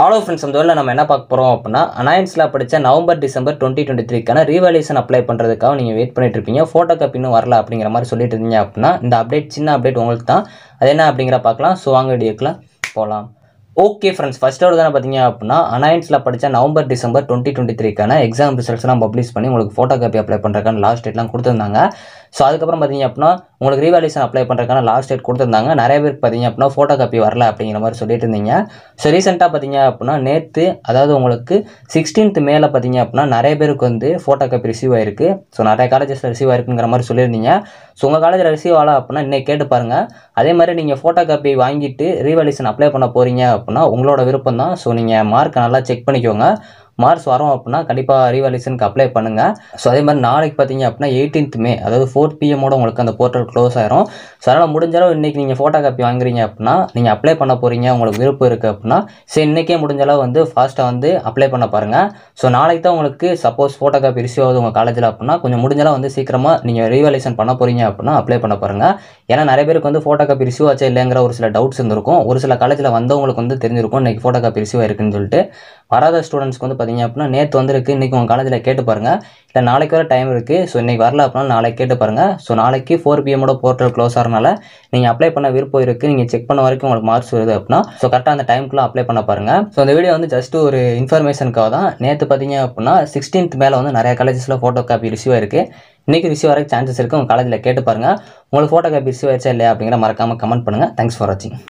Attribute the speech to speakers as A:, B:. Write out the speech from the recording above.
A: Hello friends, இந்த வேலை நம்ம என்ன பார்க்க போகிறோம் அப்படின்னா, அனாயன்ஸில் படித்த நவம்பர் டிசம்பர் 2023க்கான ரீவேல்யூஷன் அப்ளை பண்ணுறதுக்காக நீங்கள் வெயிட் பண்ணிட்டு இருப்பீங்க. ஃபோட்டோ காப்பி இன்னும் வரல அப்படிங்கிற மாதிரி சொல்லிட்டு இருந்தீங்க அப்படின்னா, இந்த அப்டேட் சின்ன அப்டேட் உங்களுக்கு தான். அது என்ன அப்படிங்கிற பார்க்கலாம். ஸோ வாங்க வீடியோக்குலாம் போகலாம். ஓகே ஃப்ரெண்ட்ஸ், ஃபஸ்ட்டோட தானே பார்த்தீங்க அப்படின்னா, அனாயன்ஸில் படித்த நவம்பர் டிசம்பர் 2023க்கான எக்ஸாம் ரிசல்ட்ஸ்லாம் பப்ளிஷ் பண்ணி உங்களுக்கு ஃபோட்டோ காப்பி அப்ளை பண்ணுறதுக்கான லாஸ்ட் டேட்லாம் கொடுத்துருந்தாங்க. ஸோ அதுக்கப்புறம் பார்த்தீங்க அப்படின்னா, உங்களுக்கு ரீவேல்யூஷன் அப்ளை பண்ணுறதுக்கான லாஸ்ட் டேட் கொடுத்துருந்தாங்க. நிறைய பேருக்கு பார்த்தீங்க அப்படின்னா ஃபோட்டோ காப்பி வரல அப்படிங்கிற மாதிரி சொல்லிட்டு இருந்தீங்க. ஸோ ரீசெண்டாக பார்த்தீங்க அப்படின்னா நேற்று, அதாவது உங்களுக்கு 16th மேல பார்த்தீங்க அப்படின்னா நிறைய பேருக்கு வந்து ஃபோட்டோ காப்பி ரிசீவ் ஆயிருக்கு. ஸோ நிறைய காலேஜஸில் ரிசீவ் ஆயிருக்குங்கிற மாதிரி சொல்லியிருந்தீங்க. ஸோ உங்கள் காலேஜில் ரிசீவ் ஆகல அப்படின்னா இன்னைக்கு கேட்டு பாருங்கள். அதே மாதிரி நீங்கள் ஃபோட்டோ காப்பி வாங்கிட்டு ரீவேல்யூஷன் அப்ளை பண்ண போகிறீங்க அப்படின்னா உங்களோட விருப்பம் தான். ஸோ நீங்கள் மார்க்கை நல்லா செக் பண்ணிக்கோங்க. மார்க்ஸ் வரும் அப்படின்னா கண்டிப்பாக ரீவேல்யூஷனுக்கு அப்ளை பண்ணுங்கள். ஸோ அதே மாதிரி நாளைக்கு பார்த்தீங்க அப்படின்னா 18th மே, அதாவது 4 PM உங்களுக்கு அந்த போர்ட்டல் க்ளோஸ் ஆயிரும். ஸோ அதனால் முடிஞ்சளவு இன்றைக்கி நீங்கள் ஃபோட்டோ காப்பி வாங்குறீங்க அப்படின்னா, நீங்கள் அப்ளை பண்ண போகிறீங்க, உங்களுக்கு விருப்பம் இருக்குது அப்படின்னா, சரி இன்றைக்கே முடிஞ்சளவு வந்து ஃபாஸ்ட்டாக வந்து அப்ளை பண்ண பாருங்கள். ஸோ நாளைக்கு தான் உங்களுக்கு சப்போஸ் ஃபோட்டோ காப்பி ரிசீவ் ஆகுது உங்கள் காலேஜில் அப்படின்னா, கொஞ்சம் முடிஞ்சளவு வந்து சீக்கிரமாக நீங்கள் ரீவேல்யூஷன் பண்ண போகிறீங்க அப்படின்னா அப்ளை பண்ண பாருங்கள். ஏன்னா நிறைய பேருக்கு வந்து ஃபோட்டோ காப்பி ரிசீவ் ஆச்சா இல்லைங்கிற ஒரு சில டவுட்ஸ் இருந்திருக்கும். ஒரு சில காலேஜில் வந்தவங்களுக்கு வந்து தெரிஞ்சிருக்கும் இன்றைக்கி ஃபோட்டோ காப்பி ரிசீவ் ஆயிருக்குன்னு சொல்லிட்டு. வராத ஸ்டூடெண்ட்ஸ்க்கு வந்து பார்த்தீங்க அப்படின்னா நேற்று வந்துருக்கு, இன்றைக்கி உங்கள் காலேஜில் கேட்டு பாருங்கள். இல்லை நாளைக்கு வர டைம் இருக்குது. ஸோ இன்றைக்கி வரல அப்படின்னா நாளைக்கு கேட்டு பாருங்கள். ஸோ நாளைக்கு 4 PM போர்ட்டல் க்ளோஸ் ஆகிறனால நீங்கள் அப்ளை பண்ண விருப்பம் இருக்குது, நீங்கள் செக் பண்ண வரைக்கும் உங்களுக்கு மார்க்ஸ் வருது அப்படின்னா ஸோ கரெக்டாக அந்த டைமுக்குள்ளே அப்ளை பண்ண பாருங்கள். ஸோ இந்த வீடியோ வந்து ஜஸ்ட் ஒரு இன்ஃபர்மேஷனுக்காக தான். நேற்று பார்த்தீங்க அப்படின்னா 16th மேலே வந்து நிறைய காலேஜஸில் ஃபோட்டோ காப்பி ரிசீவ் ஆயிருக்கு. இன்றைக்கி ரிசீவ் ஆகிறதுக்கு சான்சஸ் இருக்குது. உங்கள் காலேஜில் கேட்டு பாருங்கள். உங்களுக்கு ஃபோட்டோ காப்பி ரிசீவ் ஆயிடுச்சா இல்லையா அப்படிங்கிற மறக்காமல் கமெண்ட் பண்ணுங்கள். தேங்க்ஸ் ஃபார் வாட்சிங்.